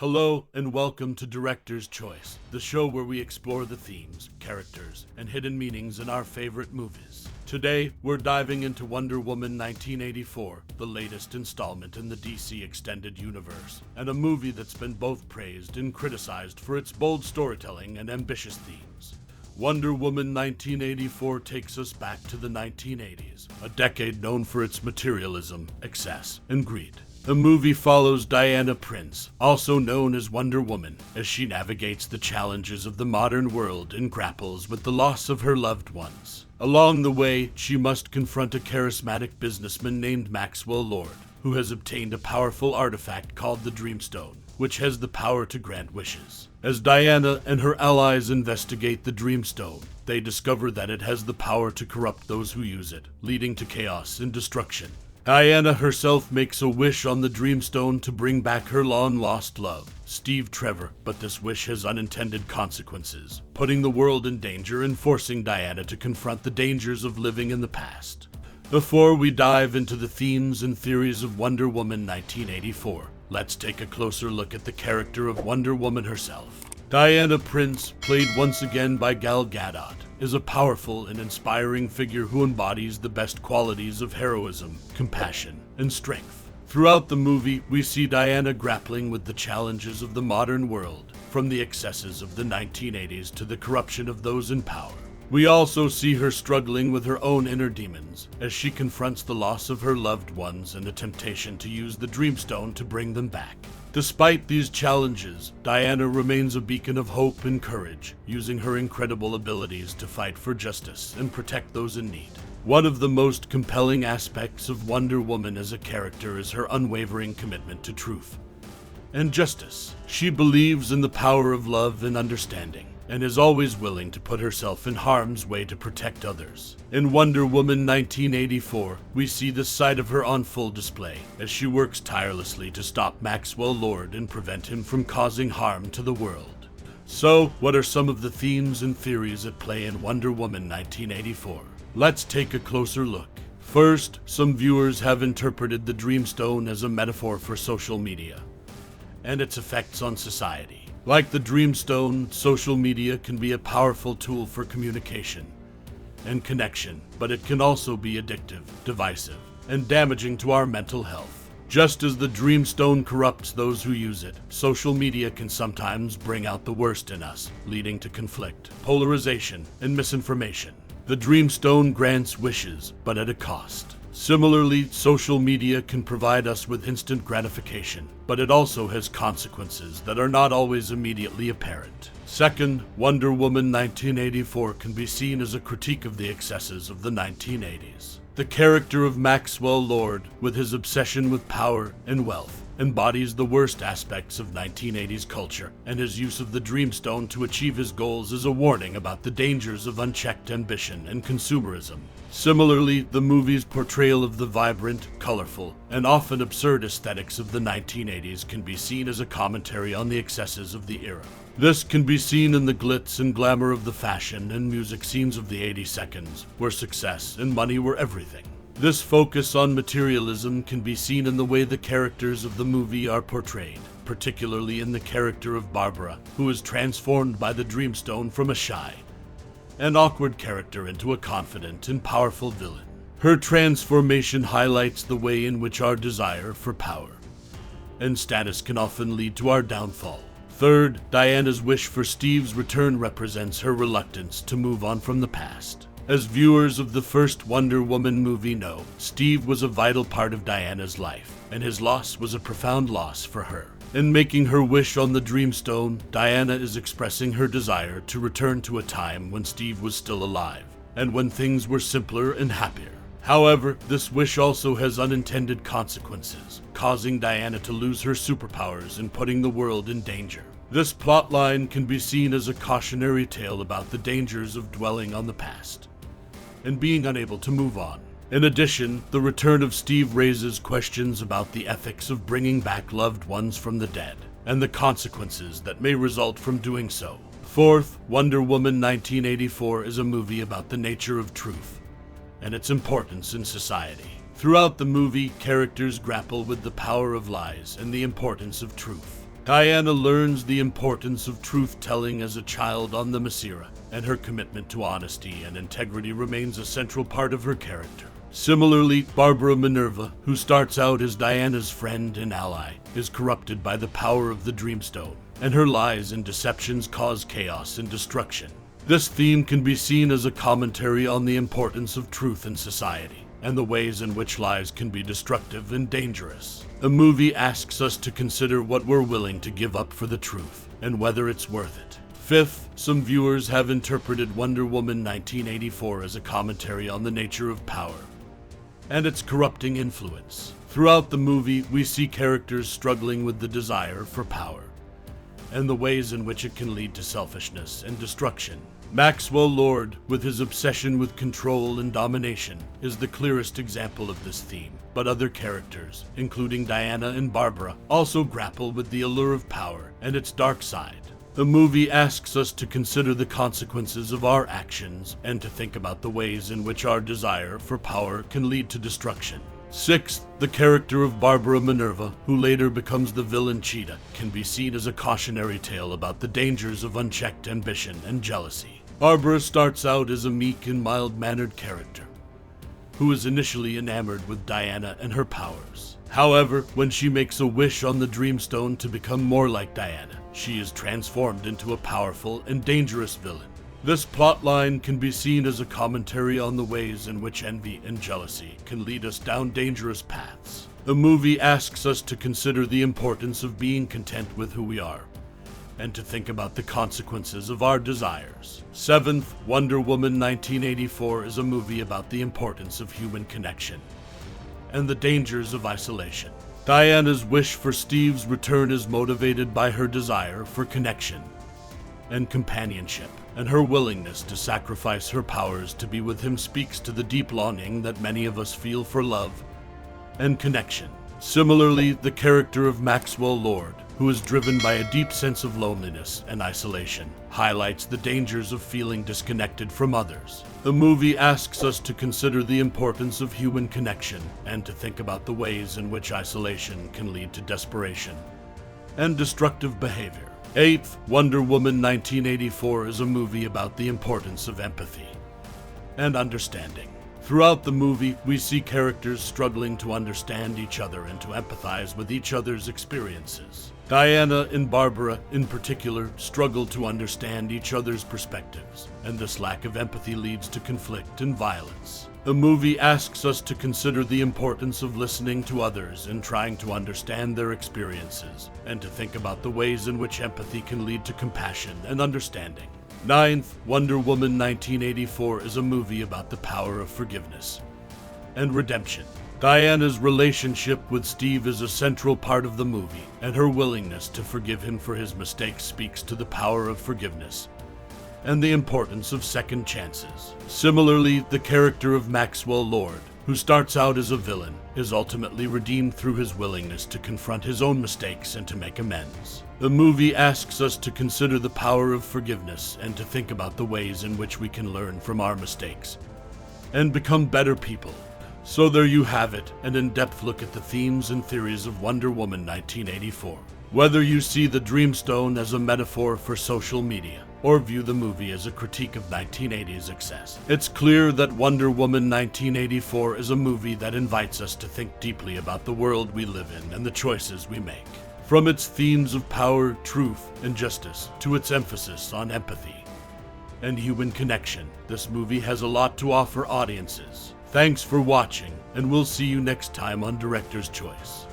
Hello and welcome to Director's Choice, the show where we explore the themes, characters, and hidden meanings in our favorite movies. Today, we're diving into Wonder Woman 1984, the latest installment in the DC Extended Universe, and a movie that's been both praised and criticized for its bold storytelling and ambitious themes. Wonder Woman 1984 takes us back to the 1980s, a decade known for its materialism, excess, and greed. The movie follows Diana Prince, also known as Wonder Woman, as she navigates the challenges of the modern world and grapples with the loss of her loved ones. Along the way, she must confront a charismatic businessman named Maxwell Lord, who has obtained a powerful artifact called the Dreamstone, which has the power to grant wishes. As Diana and her allies investigate the Dreamstone, they discover that it has the power to corrupt those who use it, leading to chaos and destruction. Diana herself makes a wish on the Dreamstone to bring back her long-lost love, Steve Trevor, but this wish has unintended consequences, putting the world in danger and forcing Diana to confront the dangers of living in the past. Before we dive into the themes and theories of Wonder Woman 1984, let's take a closer look at the character of Wonder Woman herself. Diana Prince, played once again by Gal Gadot, is a powerful and inspiring figure who embodies the best qualities of heroism, compassion, and strength. Throughout the movie, we see Diana grappling with the challenges of the modern world, from the excesses of the 1980s to the corruption of those in power. We also see her struggling with her own inner demons, as she confronts the loss of her loved ones and the temptation to use the Dreamstone to bring them back. Despite these challenges, Diana remains a beacon of hope and courage, using her incredible abilities to fight for justice and protect those in need. One of the most compelling aspects of Wonder Woman as a character is her unwavering commitment to truth and justice. She believes in the power of love and understanding, and is always willing to put herself in harm's way to protect others. In Wonder Woman 1984, we see this side of her on full display, as she works tirelessly to stop Maxwell Lord and prevent him from causing harm to the world. So, what are some of the themes and theories at play in Wonder Woman 1984? Let's take a closer look. First, some viewers have interpreted the Dreamstone as a metaphor for social media and its effects on society. Like the Dreamstone, social media can be a powerful tool for communication and connection, but it can also be addictive, divisive, and damaging to our mental health. Just as the Dreamstone corrupts those who use it, social media can sometimes bring out the worst in us, leading to conflict, polarization, and misinformation. The Dreamstone grants wishes, but at a cost. Similarly, social media can provide us with instant gratification, but it also has consequences that are not always immediately apparent. Second, Wonder Woman 1984 can be seen as a critique of the excesses of the 1980s. The character of Maxwell Lord, with his obsession with power and wealth, embodies the worst aspects of 1980s culture, and his use of the Dreamstone to achieve his goals is a warning about the dangers of unchecked ambition and consumerism. Similarly, the movie's portrayal of the vibrant, colorful, and often absurd aesthetics of the 1980s can be seen as a commentary on the excesses of the era. This can be seen in the glitz and glamour of the fashion and music scenes of the 80 seconds, where success and money were everything. This focus on materialism can be seen in the way the characters of the movie are portrayed, particularly in the character of Barbara, who is transformed by the Dreamstone from a shy and awkward character into a confident and powerful villain. Her transformation highlights the way in which our desire for power and status can often lead to our downfall. Third, Diana's wish for Steve's return represents her reluctance to move on from the past. As viewers of the first Wonder Woman movie know, Steve was a vital part of Diana's life, and his loss was a profound loss for her. In making her wish on the Dreamstone, Diana is expressing her desire to return to a time when Steve was still alive, and when things were simpler and happier. However, this wish also has unintended consequences, causing Diana to lose her superpowers and putting the world in danger. This plotline can be seen as a cautionary tale about the dangers of dwelling on the past and being unable to move on. In addition, the return of Steve raises questions about the ethics of bringing back loved ones from the dead, and the consequences that may result from doing so. Fourth, Wonder Woman 1984 is a movie about the nature of truth and its importance in society. Throughout the movie, characters grapple with the power of lies and the importance of truth. Diana learns the importance of truth-telling as a child on the Masira, and her commitment to honesty and integrity remains a central part of her character. Similarly, Barbara Minerva, who starts out as Diana's friend and ally, is corrupted by the power of the Dreamstone, and her lies and deceptions cause chaos and destruction. This theme can be seen as a commentary on the importance of truth in society, and the ways in which lies can be destructive and dangerous. The movie asks us to consider what we're willing to give up for the truth, and whether it's worth it. Fifth, some viewers have interpreted Wonder Woman 1984 as a commentary on the nature of power and its corrupting influence. Throughout the movie, we see characters struggling with the desire for power and the ways in which it can lead to selfishness and destruction. Maxwell Lord, with his obsession with control and domination, is the clearest example of this theme, but other characters, including Diana and Barbara, also grapple with the allure of power and its dark side. The movie asks us to consider the consequences of our actions and to think about the ways in which our desire for power can lead to destruction. Sixth, the character of Barbara Minerva, who later becomes the villain Cheetah, can be seen as a cautionary tale about the dangers of unchecked ambition and jealousy. Barbara starts out as a meek and mild-mannered character, who is initially enamored with Diana and her powers. However, when she makes a wish on the Dreamstone to become more like Diana, she is transformed into a powerful and dangerous villain. This plotline can be seen as a commentary on the ways in which envy and jealousy can lead us down dangerous paths. The movie asks us to consider the importance of being content with who we are, and to think about the consequences of our desires. Seventh, Wonder Woman 1984 is a movie about the importance of human connection and the dangers of isolation. Diana's wish for Steve's return is motivated by her desire for connection and companionship, and her willingness to sacrifice her powers to be with him speaks to the deep longing that many of us feel for love and connection. Similarly, the character of Maxwell Lord, who is driven by a deep sense of loneliness and isolation, highlights the dangers of feeling disconnected from others. The movie asks us to consider the importance of human connection and to think about the ways in which isolation can lead to desperation and destructive behavior. Eighth, Wonder Woman 1984 is a movie about the importance of empathy and understanding. Throughout the movie, we see characters struggling to understand each other and to empathize with each other's experiences. Diana and Barbara, in particular, struggle to understand each other's perspectives, and this lack of empathy leads to conflict and violence. The movie asks us to consider the importance of listening to others and trying to understand their experiences, and to think about the ways in which empathy can lead to compassion and understanding. Ninth, Wonder Woman 1984 is a movie about the power of forgiveness and redemption. Diana's relationship with Steve is a central part of the movie, and her willingness to forgive him for his mistakes speaks to the power of forgiveness and the importance of second chances. Similarly, the character of Maxwell Lord, who starts out as a villain, is ultimately redeemed through his willingness to confront his own mistakes and to make amends. The movie asks us to consider the power of forgiveness and to think about the ways in which we can learn from our mistakes and become better people. So there you have it, an in-depth look at the themes and theories of Wonder Woman 1984. Whether you see the Dreamstone as a metaphor for social media, or view the movie as a critique of 1980s excess, it's clear that Wonder Woman 1984 is a movie that invites us to think deeply about the world we live in and the choices we make. From its themes of power, truth, and justice, to its emphasis on empathy and human connection, this movie has a lot to offer audiences. Thanks for watching, and we'll see you next time on Director's Choice.